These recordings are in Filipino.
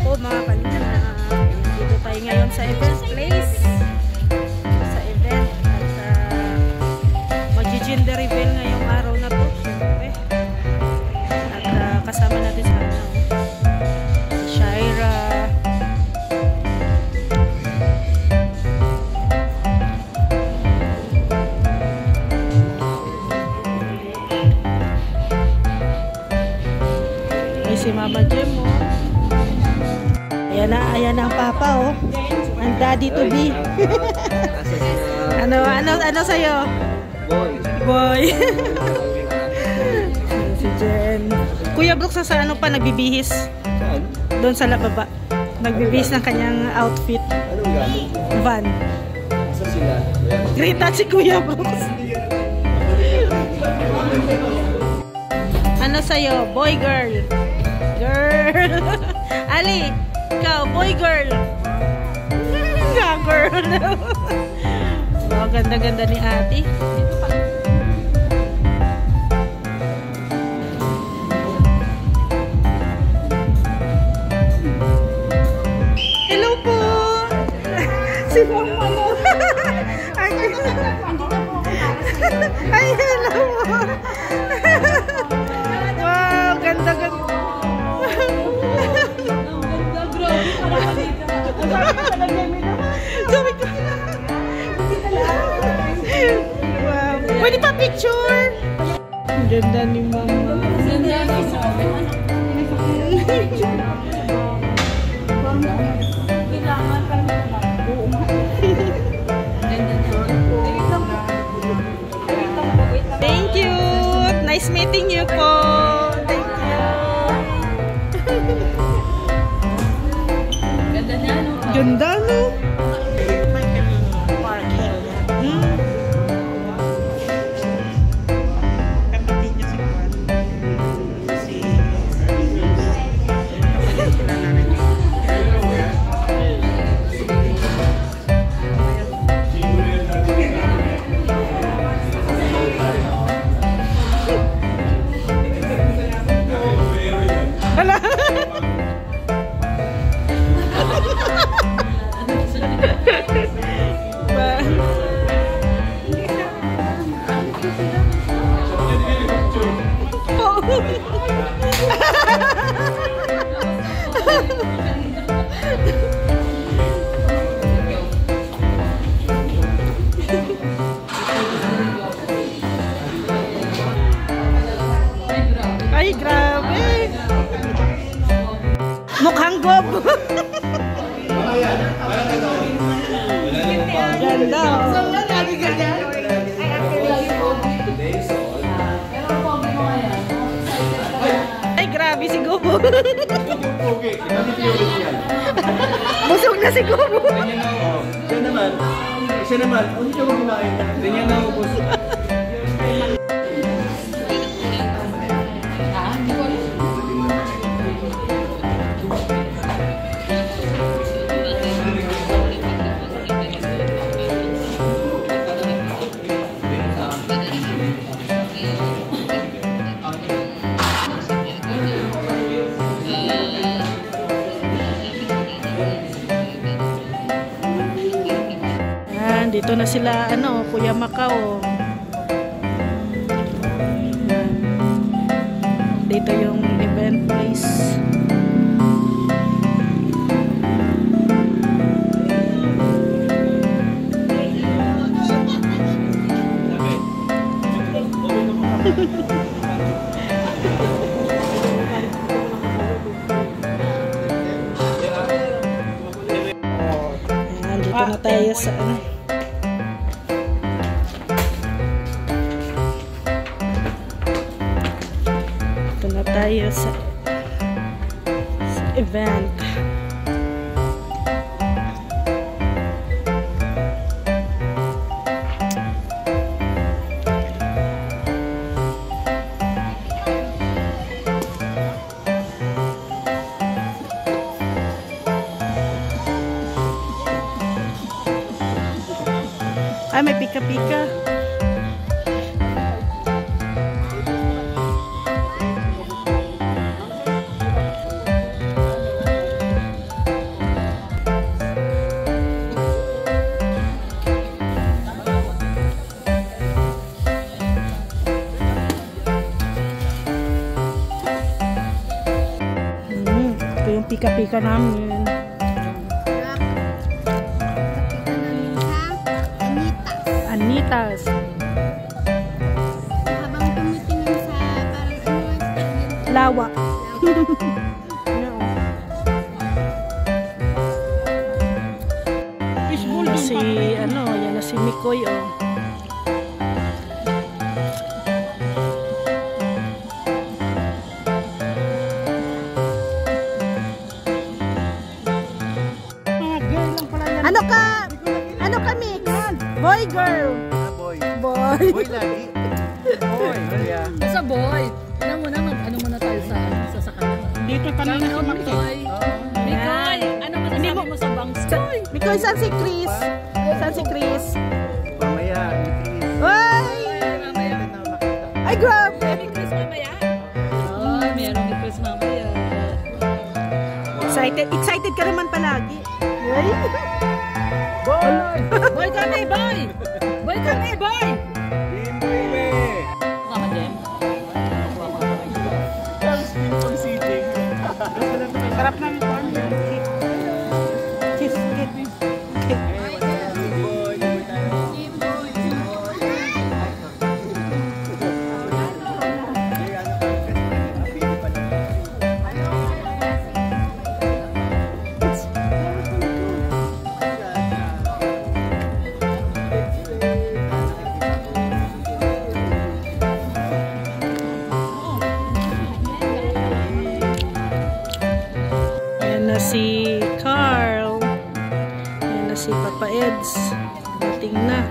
po mga kalingap. Dito tayo ngayon sa event place. Sa event. At mag-gender reveal ngayong araw na to. Siyempre. At kasama natin sa Shaira. Si Mama Jem, oh. Ayan na ang papa, oh. Ang daddy to be. ano sa'yo? Boy. Si Jem. Kuya Brooks sa ano pa nagbibihis? Doon sa lababa. Nagbibihis ng kanyang outfit. Anong gamit? Van. Asa sila? Great at si Kuya Brooks. Ano sa'yo? Boy, girl? Girl. Ali, ikaw, boy, girl. Nga, girl. Oh, ganda-ganda ni ate. Hello po. Si Mama mo. Ay, hello po. Wow, ganda-ganda. Sabi ko. Wow. Pwede pa picture? Ang ganda ni Mama. Thank you. Nice meeting you po. Thank you. Ganda, no? Ay, grabe. Mukhang gob. Ganda. Ay, grabe si Gobo. Busog na si Gobo. Siya naman, hindi siya kumain. Hindi niya naubos. Dito na sila, Kuya Macau. Dito yung event place. Ayan, dito na tayo sa tayo sa event. Ay, may pika-pika. Ito yung pika-pika namin. Anitas. Habang tumitingin sa parang ano, Lawa. Yan na si, ano, yan na si Mikoy, oh. Ano ka? Ano ka, Mix? Boy, girl? Boy. Boy. Boy lagi. Boy. Yeah. Basta boy, ano muna ano muna tayo sa sakala. Dito ka na Ano Mikoy? Mikoy, ano masasabi mo sa bangs boy? Mikoy, saan si Chris? Saan si Chris? Mamaya. Ay! Mamaya. Ay, grabe! May Chris mamaya? Oh, meron ni Chris mamaya. Excited ka naman palagi. Ay! Boy! Boy kami, boy! Boy kami, boy! Kama din? Sarap ng Cheesecake. Yan na si Carl. Yan na si Papa Eds. Dating na.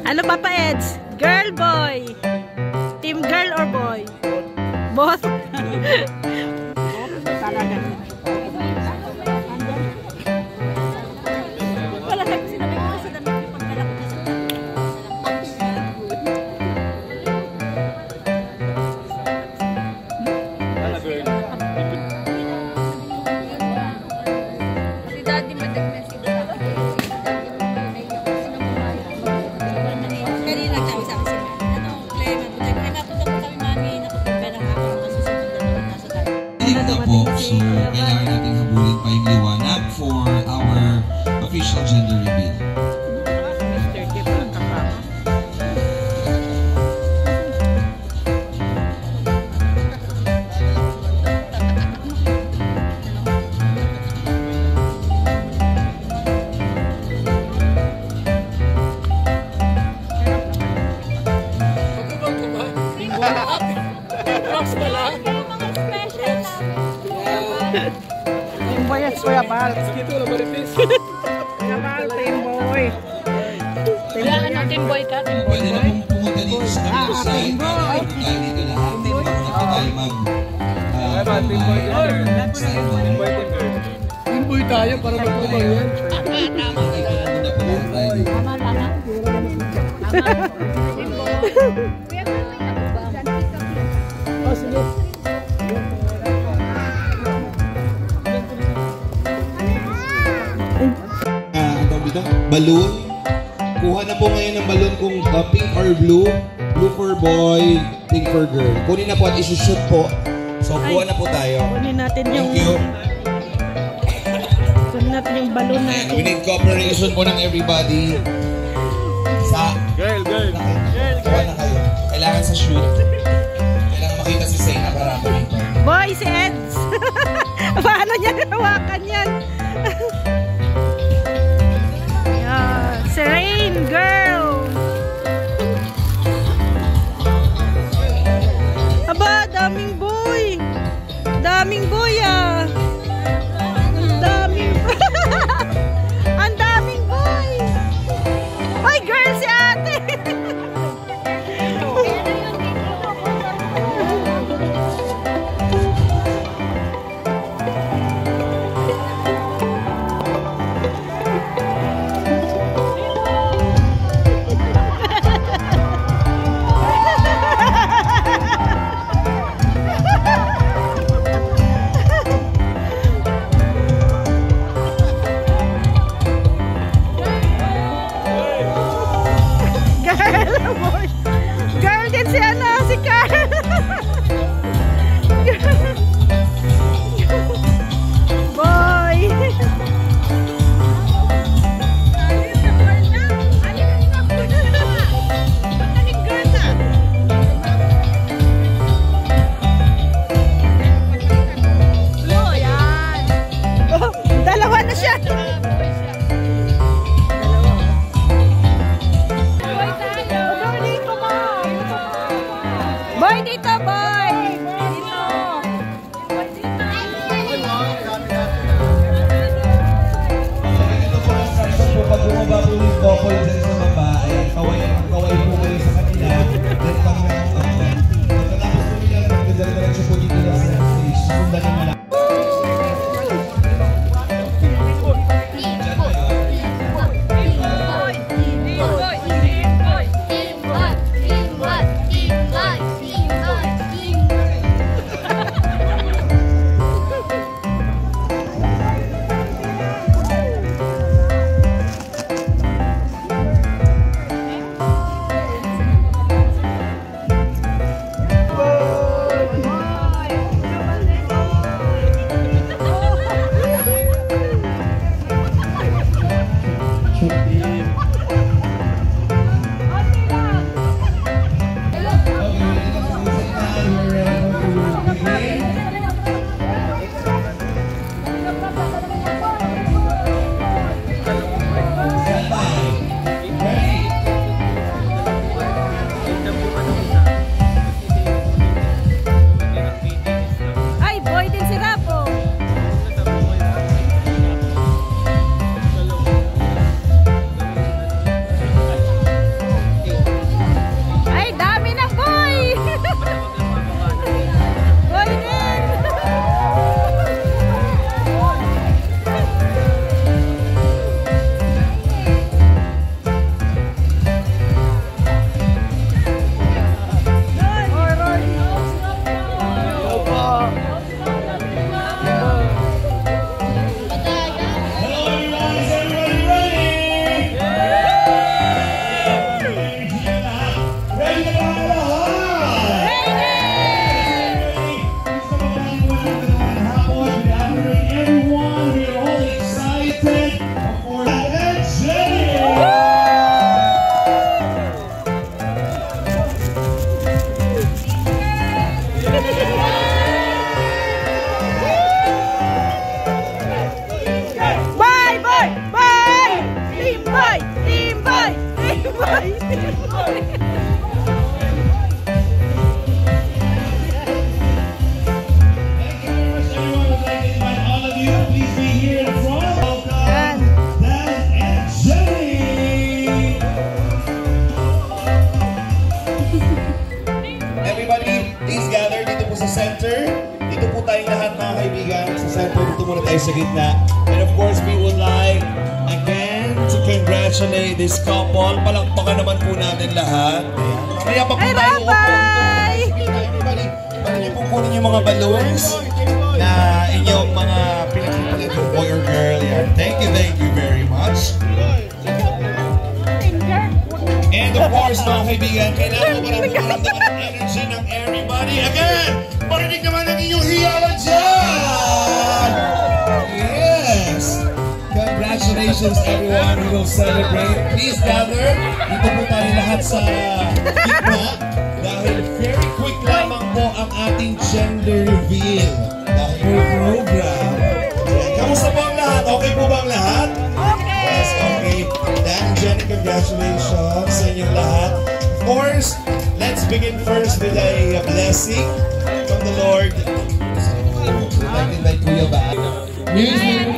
Ano, Papa Eds? Girl, boy? Team girl or boy? Both? si daddy madagnan si daddy. Kanina nagsabi sa akin si Mami. Ano, Clay, mapunta po kami Mami, nakupunta na ako kasi susunod na nasa daddy. Ito po, so kailangan natin habulin pa yung liwanag for our official gender reveal. Team boy at Kuya Bal. Kuya Bal, team boy. Team boy ka? Team boy. Pwede na pong pumunta dito sa kabilang side para tayo dito lahat. Hindi na po tayo mag Boy tayo para magpumang yan. Tama lang. Oh, sige. balloon. Kuha na po ngayon ng balloon kung pink or blue. Blue for boy, pink for girl. Kunin na po at isushoot po. So, kuha na po tayo. Kunin natin yung... Thank you. Kunin natin yung balloon And natin. we need cooperation po ng everybody. Sa... Girl. Kuha na kayo. Kailangan sa shoot. Kailangan makita si Zayna para makita. Boy, si Eds! Paano niya hawakan yan? Yan. Si Rain, girl! Aba, daming boy! Daming boy ah! Ang daming... Ang daming boy! Ay, girl si ate! Boy, dito, boy! Dito! Ito po ang instruction po. Pag bumaba po yung couple dyan sa baba, ay kaway po kayo sa kanila. Then pagkatapos po nila, magdala-diretso po dito na sa stage. Sundan nyo lang. Ay, boy din si Rapo. Ay, dami na boy! Boy din! Hello everyone, is everybody ready? Ready na ba ang lahat? Everyone, we're all excited for that Jenny! Boy, boy, boy! Team boy! Team boy! Team boy! Team boy! Thank you very much, everyone. Would like to invite all of you, please be here in front. Welcome, Dan and Jenny! Everybody, please gather dito po sa center. Dito po tayong lahat mga kaibigan. Sa center, dito muna tayo sa gitna. And of course, we would like again to congratulate this couple. Palakpakan naman po natin lahat. Kaya pa po Ay, tayo upo. Rabay! Everybody, pwede niyo po kunin yung mga balloons na inyong mga pinagpipilit ng boy or girl. Yan. Thank you very much. And of course, mga kaibigan, kailangan ko para maramdaman ang energy ng everybody. Again, parinig naman ang inyong hiyawan dyan! Yes! Congratulations everyone. We will celebrate. Please gather. Dito po tayo lahat sa gitna. Dahil very quick lamang po ang ating gender reveal. Dahil program. Kamusta po ang lahat? Okay po ba ang lahat? Okay! Yes, okay. Dan and Jenny, congratulations sa inyong lahat. Of course, let's begin first with a blessing from the Lord. So, we'd like to invite Kuya back. Music!